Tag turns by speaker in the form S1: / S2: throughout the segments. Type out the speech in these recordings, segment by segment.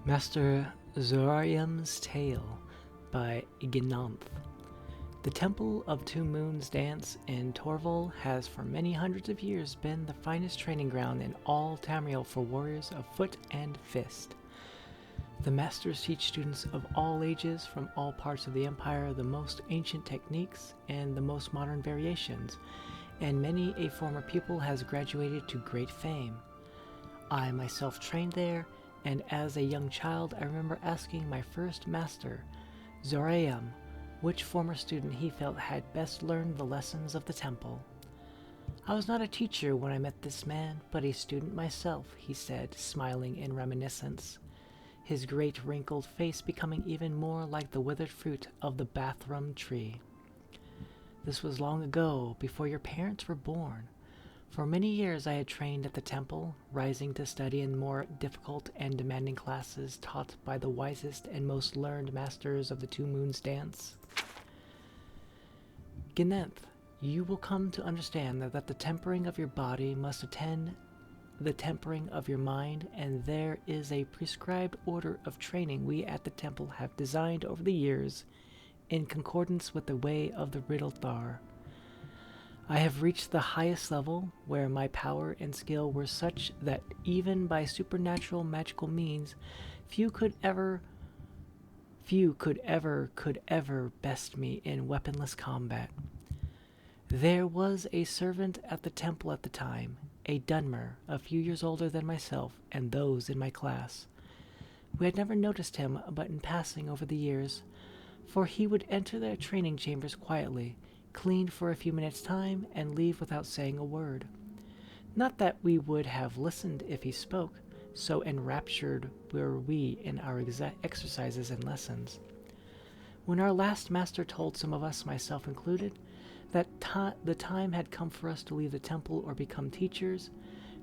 S1: Master Zoraym's Tale by Gnanth. The Temple of Two Moons dance in Torval has for many hundreds of years been the finest training ground in all Tamriel for warriors of foot and fist. The masters teach students of all ages from all parts of the Empire the most ancient techniques and the most modern variations, and many a former pupil has graduated to great fame. I myself trained there, and as a young child I remember asking my first master, Zoaraym, which former student he felt had best learned the lessons of the temple. I was not a teacher when I met this man, but a student myself, he said, smiling in reminiscence, his great wrinkled face becoming even more like the withered fruit of the bathrum tree. This was long ago, before your parents were born. For many years I had trained at the temple, rising to study in more difficult and demanding classes taught by the wisest and most learned masters of the Two Moons dance. Gnanth, you will come to understand that the tempering of your body must attend the tempering of your mind, and there is a prescribed order of training we at the temple have designed over the years in concordance with the way of the Riddlethar. I have reached the highest level, where my power and skill were such that even by supernatural magical means, few could ever best me in weaponless combat. There was a servant at the temple at the time, a Dunmer, a few years older than myself and those in my class. We had never noticed him but in passing over the years, for he would enter their training chambers quietly, clean for a few minutes' time, and leave without saying a word. Not that we would have listened if he spoke, so enraptured were we in our exercises and lessons. When our last master told some of us, myself included, that the time had come for us to leave the temple or become teachers,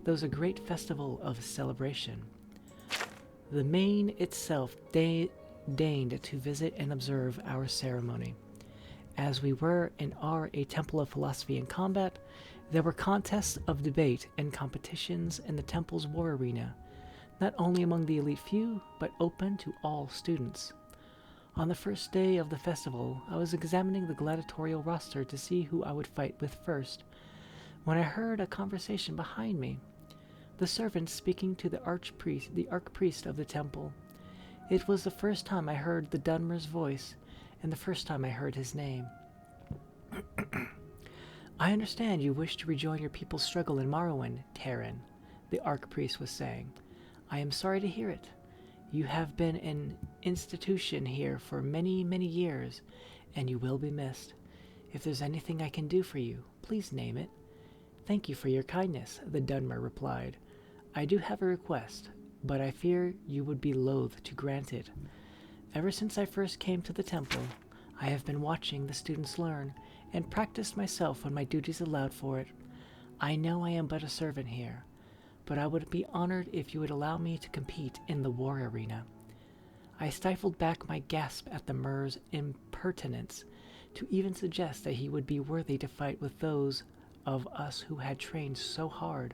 S1: there was a great festival of celebration. The Main itself deigned to visit and observe our ceremony. As we were and are a temple of philosophy and combat, there were contests of debate and competitions in the temple's war arena, not only among the elite few, but open to all students. On the first day of the festival, I was examining the gladiatorial roster to see who I would fight with first, when I heard a conversation behind me, the servant speaking to the archpriest of the temple. It was the first time I heard the Dunmer's voice, and the first time I heard his name. I understand you wish to rejoin your people's struggle in Morrowind, Terran, the archpriest was saying. I am sorry to hear it. You have been an institution here for many, many years, and you will be missed. If there's anything I can do for you, please name it. Thank you for your kindness, the Dunmer replied. I do have a request, but I fear you would be loath to grant it. Ever since I first came to the temple, I have been watching the students learn, and practiced myself when my duties allowed for it. I know I am but a servant here, but I would be honored if you would allow me to compete in the war arena. I stifled back my gasp at the Mer's impertinence to even suggest that he would be worthy to fight with those of us who had trained so hard.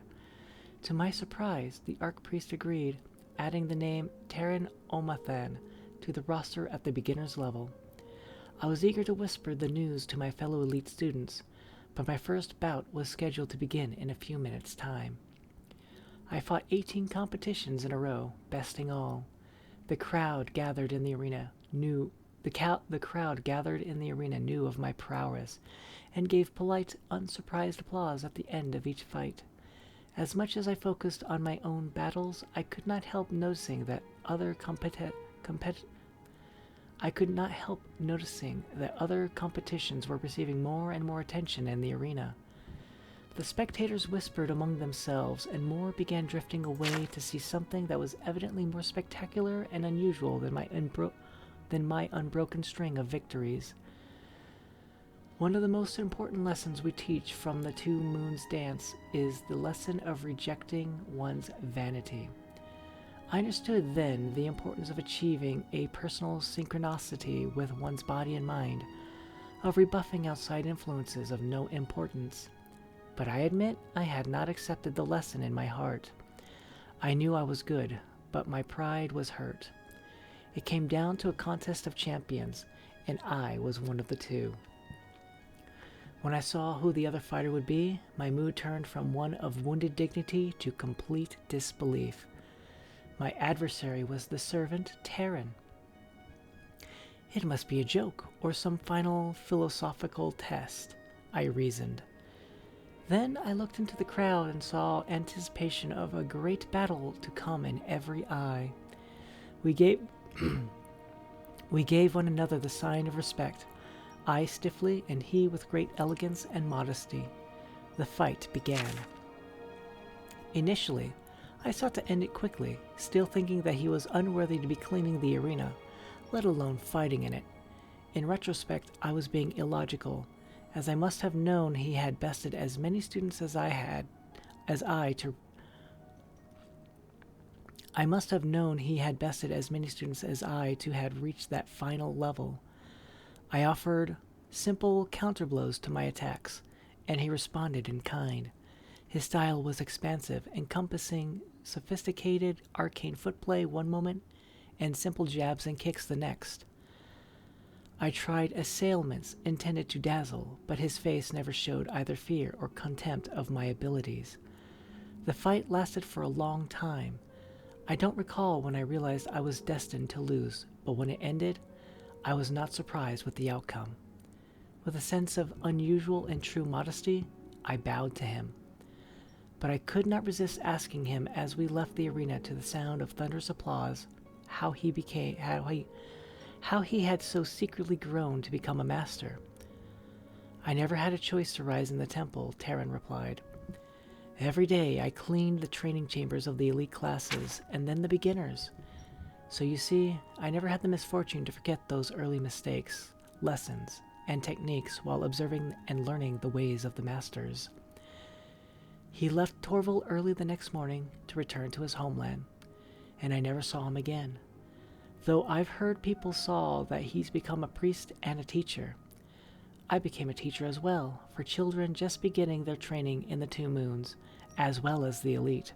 S1: To my surprise, the archpriest agreed, adding the name Terran Omathan to the roster at the beginner's level. I was eager to whisper the news to my fellow elite students, but my first bout was scheduled to begin in a few minutes' time. I fought 18 competitions in a row, besting all. The crowd gathered in the arena knew of my prowess, and gave polite, unsurprised applause at the end of each fight. As much as I focused on my own battles, I could not help noticing that other competitions were receiving more and more attention in the arena. The spectators whispered among themselves, and more began drifting away to see something that was evidently more spectacular and unusual than my unbroken string of victories. One of the most important lessons we teach from the Two Moons dance is the lesson of rejecting one's vanity. I understood then the importance of achieving a personal synchronicity with one's body and mind, of rebuffing outside influences of no importance. But I admit I had not accepted the lesson in my heart. I knew I was good, but my pride was hurt. It came down to a contest of champions, and I was one of the two. When I saw who the other fighter would be, my mood turned from one of wounded dignity to complete disbelief. My adversary was the servant Terran. It must be a joke, or some final philosophical test, I reasoned. Then I looked into the crowd and saw anticipation of a great battle to come in every eye. We gave one another the sign of respect, I stiffly and he with great elegance and modesty. The fight began. Initially, I sought to end it quickly, still thinking that he was unworthy to be cleaning the arena, let alone fighting in it. In retrospect, I was being illogical, as I must have known he had bested as many students as I had to had reached that final level. I offered simple counterblows to my attacks, and he responded in kind. His style was expansive, encompassing sophisticated arcane footplay one moment and simple jabs and kicks the next. I tried assailments intended to dazzle, but his face never showed either fear or contempt of my abilities. The fight lasted for a long time. I don't recall when I realized I was destined to lose, but when it ended, I was not surprised with the outcome. With a sense of unusual and true modesty, I bowed to him. But I could not resist asking him as we left the arena to the sound of thunderous applause how he had so secretly grown to become a master. I never had a choice to rise in the temple, Terran replied. Every day I cleaned the training chambers of the elite classes and then the beginners. So you see, I never had the misfortune to forget those early mistakes, lessons, and techniques while observing and learning the ways of the masters. He left Torval early the next morning to return to his homeland, and I never saw him again. Though I've heard people saw that he's become a priest and a teacher. I became a teacher as well, for children just beginning their training in the 2 moons, as well as the elite.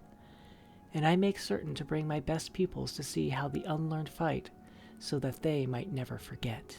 S1: And I make certain to bring my best pupils to see how the unlearned fight, so that they might never forget.